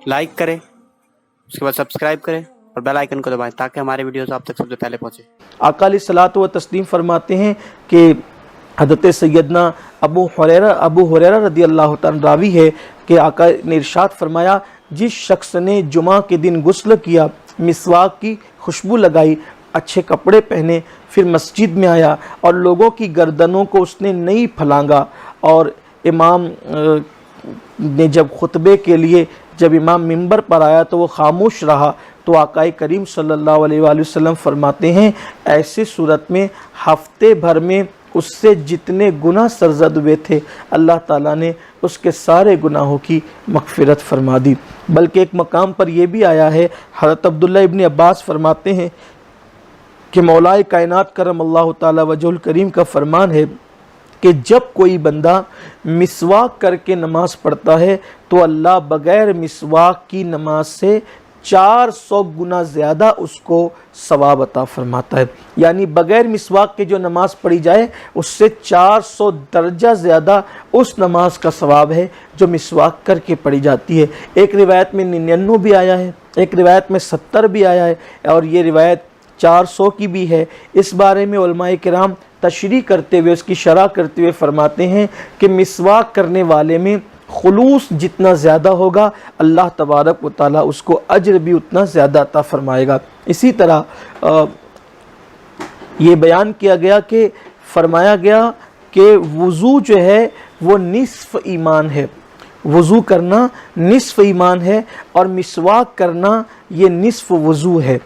Like करें, उसके बाद सब्सक्राइब करें और बेल आइकन को दबाएं ताकि हमारे वीडियोस आप तक सबसे पहले पहुंचे। आका अलैहिस्सलातु व तस्लीम फरमाते हैं कि हज़रत सैयदना अबू हुरैरा रदी अल्लाह तआला रावी है कि आका ने इरशाद फरमाया, जिस शख्स ने जुमा के दिन गुस्ल किया, मिसवाक की खुशबू लगाई, अच्छे कपड़े पहने, फिर मस्जिद में आया और लोगों की गर्दनों को उसने नहीं फलांगा, और इमाम ने जब खुतबे के लिए जब इमाम मिंबर पर आया तो वो खामोश रहा, तो आकाए करीम सल्लल्लाहु अलैहि वसल्लम फरमाते हैं, ऐसे सूरत में हफ्ते भर में उससे जितने गुनाह सरजद हुए थे अल्लाह ताला ने उसके सारे गुनाहों की मग़फ़िरत फरमा दी। बल्कि एक मकाम पर यह भी आया है, हज़रत अब्दुल्लाह इब्न अब्बास फरमाते हैं कि मौलाए कायनात करम अल्लाह ताला वजहुल करीम का फरमान है कि जब कोई बंदा मिसवाक करके नमाज पढ़ता है तो अल्लाह बग़ैर मिसवाक की नमाज से 400 गुना ज़्यादा उसको सवाब अता फरमाता है। यानी बग़ैर मिसवाक के जो नमाज पढ़ी जाए उससे 400 दर्जा ज़्यादा उस नमाज का सवाब है जो मिसवाक करके पढ़ी जाती है। एक रिवायत में 99 भी आया है, एक रिवायत में 70 भी आया है, और ये रिवायत 400 की भी है। इस बारे में उलमाए किराम तशरीह करते हुए, उसकी शरह करते हुए फरमाते हैं कि मिसवाक करने वाले में खुलूस जितना ज़्यादा होगा अल्लाह तबारक व तआला उसको अज्र भी उतना ज़्यादा अता फरमाएगा। इसी तरह ये बयान किया गया कि फरमाया गया कि वज़ू जो है वो निस्फ़ ईमान है, वज़ू करना निस्फ़ ईमान है और मिसवाक करना ये निस्फ़ वज़ू है।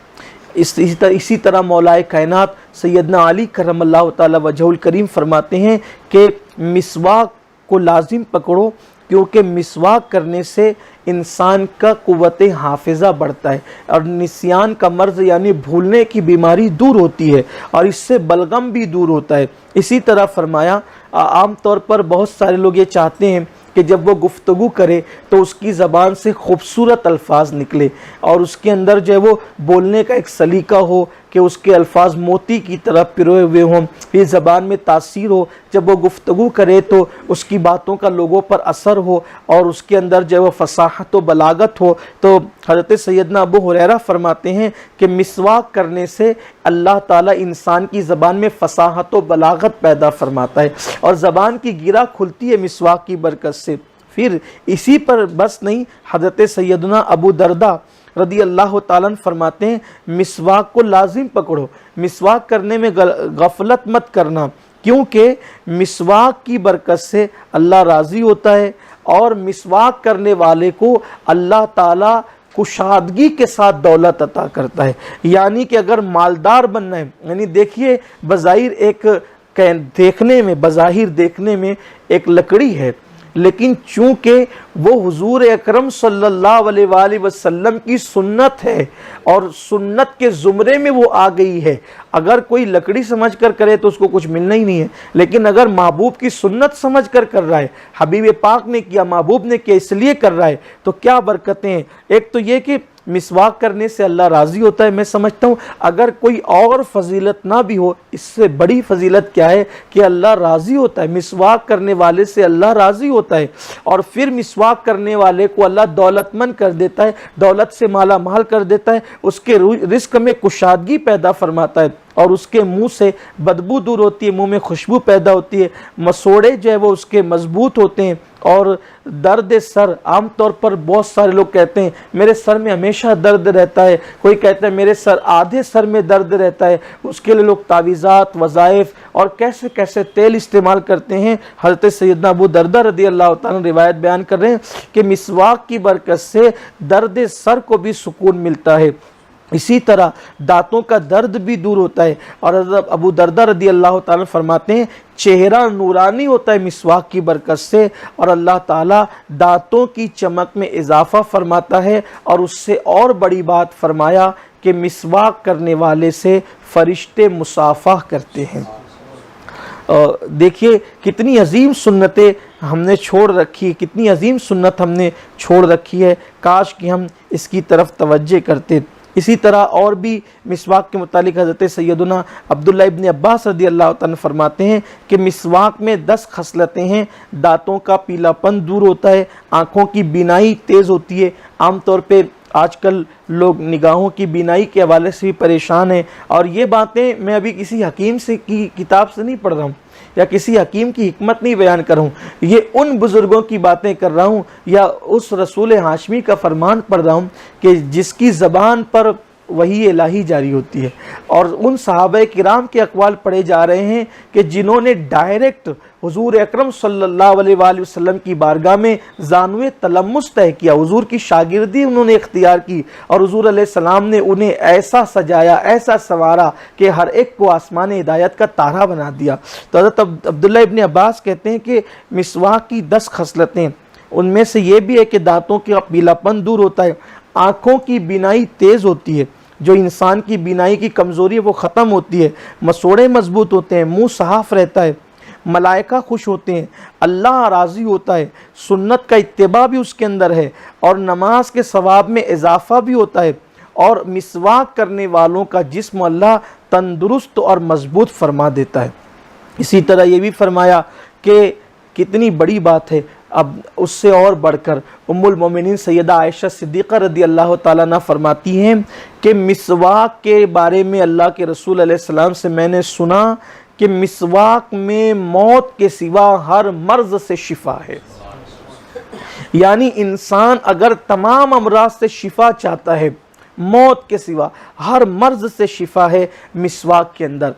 इसी तरह मौलाए कायनात सैयदना अली करमल्लाहु ताला वजहुल करीम फरमाते हैं कि मिसवाक को लाजिम पकड़ो, क्योंकि मिसवाक करने से इंसान का कुव्वत हाफिज़ा बढ़ता है और निस्यान का मर्ज़ यानी भूलने की बीमारी दूर होती है और इससे बलगम भी दूर होता है। इसी तरह फरमाया, आम तौर पर बहुत सारे लोग ये चाहते हैं कि जब वो गुफ्तगू करे तो उसकी ज़बान से खूबसूरत अल्फाज निकले और उसके अंदर जो है वो बोलने का एक सलीका हो कि उसके अल्फाज मोती की तरह पिरोए हुए हों, फिर ज़बान में तासीर हो, जब वो गुफ्तगू करे तो उसकी बातों का लोगों पर असर हो और उसके अंदर जो है वो फसाहत व बलागत हो। तो हज़रत सैयदना अबू हुरैरा फरमाते हैं कि मिसवाक करने से अल्लाह ताला इंसान की ज़बान में फसाहत व बलागत पैदा फरमाता है और ज़बान की गिरा खुलती है मिसवाक की बरकत से। फिर इसी पर बस नहीं, हज़रत सैयदना अबू दरदा रदी अल्लाह ताला फरमाते हैं, मिसवाक को लाजिम पकड़ो, मिसवाक करने में गफलत मत करना, क्योंकि मिसवाक की बरकत से अल्लाह राज़ी होता है और मिसवाक करने वाले को अल्लाह ताला कुशादगी के साथ दौलत अता करता है। यानी कि अगर मालदार बनना है, यानी देखिए बज़ाहिर देखने में एक लकड़ी है, लेकिन चूँकि वो हुजूर अकरम सल्लल्लाहु अलैहि वसल्लम की सुन्नत है और सुन्नत के ज़ुमरे में वो आ गई है। अगर कोई लकड़ी समझ कर करे तो उसको कुछ मिलना ही नहीं है, लेकिन अगर महबूब की सुन्नत समझ कर रहा है, हबीब पाक ने किया, महबूब ने किया, इसलिए कर रहा है, तो क्या बरकतें हैं। एक तो ये कि मिसवाक करने से अल्लाह राज़ी होता है। मैं समझता हूँ अगर कोई और फजीलत ना भी हो, इससे बड़ी फजीलत क्या है कि अल्लाह राज़ी होता है। मिसवाक करने वाले से अल्लाह राज़ी होता है और फिर मिसवाक करने वाले को अल्लाह दौलतमंद कर देता है, दौलत से माला माल कर देता है, उसके रिस्क में कुशादगी पैदा फरमाता है और उसके मुंह से बदबू दूर होती है, मुंह में खुशबू पैदा होती है, मसोड़े जो है वो उसके मजबूत होते हैं। और दर्द सर, आम तौर पर बहुत सारे लोग कहते हैं मेरे सर में हमेशा दर्द रहता है, कोई कहता है मेरे सर आधे सर में दर्द रहता है, उसके लिए लोग तावीज़ात, वज़ाइफ और कैसे कैसे तेल इस्तेमाल करते हैं। हज़रत सैयदना अबू दरदा रदी अल्लाह ताला रिवायत बयान कर रहे हैं कि मिसवाक की बरकत से दर्द सर को भी सुकून मिलता है, इसी तरह दांतों का दर्द भी दूर होता है। और हज़रत अबू दरदा रदी अल्लाह ताला फरमाते हैं चेहरा नूरानी होता है मिसवाक की बरकत से और अल्लाह ताला दांतों की चमक में इजाफ़ा फरमाता है। और उससे और बड़ी बात फरमाया कि मिसवाक करने वाले से फरिश्ते मुसाफा करते हैं। देखिए कितनी अजीम सुन्नतें हमने छोड़ रखी है, कितनी अजीम सुन्नत हमने छोड़ रखी है, काश कि हम इसकी तरफ तवज्जो करते। اسی طرح اور بھی مسواک کے متعلق حضرت سیدنا عبداللہ ابن عباس رضی اللہ تعالیٰ فرماتے ہیں کہ مسواک میں 10 خصلتیں ہیں۔ دانتوں کا پیلا پن دور ہوتا ہے، آنکھوں کی بینائی تیز ہوتی ہے۔ عام طور پہ آج کل لوگ نگاہوں کی بینائی کے حوالے سے بھی پریشان ہیں، اور یہ باتیں میں ابھی کسی حکیم سے کی کتاب سے نہیں پڑھ رہا ہوں یا کسی حکیم کی حکمت نہیں بیان کر رہا ہوں، یہ ان بزرگوں کی باتیں کر رہا ہوں یا اس رسول ہاشمی کا فرمان پڑھ رہا ہوں کہ جس کی زبان پر وحی الہی جاری ہوتی ہے، اور ان صحابہ کرام کے اقوال پڑھے جا رہے ہیں کہ جنہوں نے ڈائریکٹ حضور اکرم صلی اللہ علیہ وآلہ وسلم کی بارگاہ میں زانوِ تلمس طے کیا، حضور کی شاگردی انہوں نے اختیار کی، اور حضور علیہ السلام نے انہیں ایسا سجایا، ایسا سنوارا کہ ہر ایک کو آسمان ہدایت کا تارا بنا دیا۔ تو حضرت عبداللہ ابن عباس کہتے ہیں کہ مسواک کی 10 خصلتیں، ان میں سے یہ بھی ہے کہ دانتوں کا پیلا پن دور ہوتا ہے، آنکھوں کی بینائی تیز ہوتی ہے، جو انسان کی بینائی کی کمزوری ہے وہ ختم ہوتی ہے، مسوڑے مضبوط ہوتے ہیں، منہ صاف رہتا ہے، ملائکہ خوش ہوتے ہیں، اللہ راضی ہوتا ہے، سنت کا اتباع بھی اس کے اندر ہے، اور نماز کے ثواب میں اضافہ بھی ہوتا ہے، اور مسواک کرنے والوں کا جسم اللہ تندرست اور مضبوط فرما دیتا ہے۔ اسی طرح یہ بھی فرمایا کہ کتنی بڑی بات ہے، اب اس سے اور بڑھ کر ام المومنین سیدہ عائشہ صدیقہ رضی اللہ تعالیٰ عنہ فرماتی ہیں کہ مسواک کے بارے میں اللہ کے رسول علیہ السلام سے میں نے سنا کہ مسواک میں موت کے سوا ہر مرض سے شفا ہے، یعنی انسان اگر تمام امراض سے شفا چاہتا ہے، موت کے سوا ہر مرض سے شفا ہے مسواک کے اندر۔